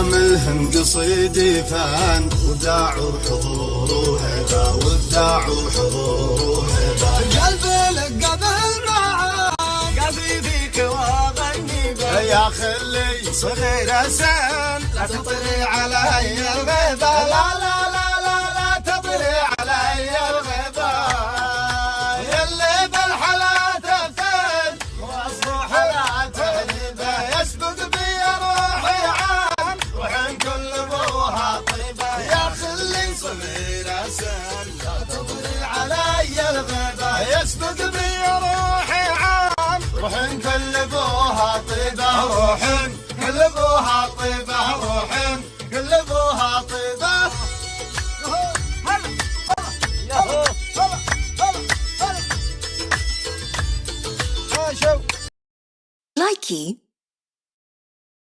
ملهم قصيدي فان وداع وحضور وهبة وداع وحضور وهبة قلبي لك قبل معاك قلبي فيك واغني بك يا خلي صغير سن لا تطري علي الغيبة لا لا لا لا لا تطري علي الغيبة يلي بالحلا تفتن واصبح لا تهذبه يسبق بي روحي عن روح كل ابوها طيبة يا خلي صغير سن لا تطري علي الغيبة يسبق بي روحي عن روح كل ابوها طيبة روح كل ابوها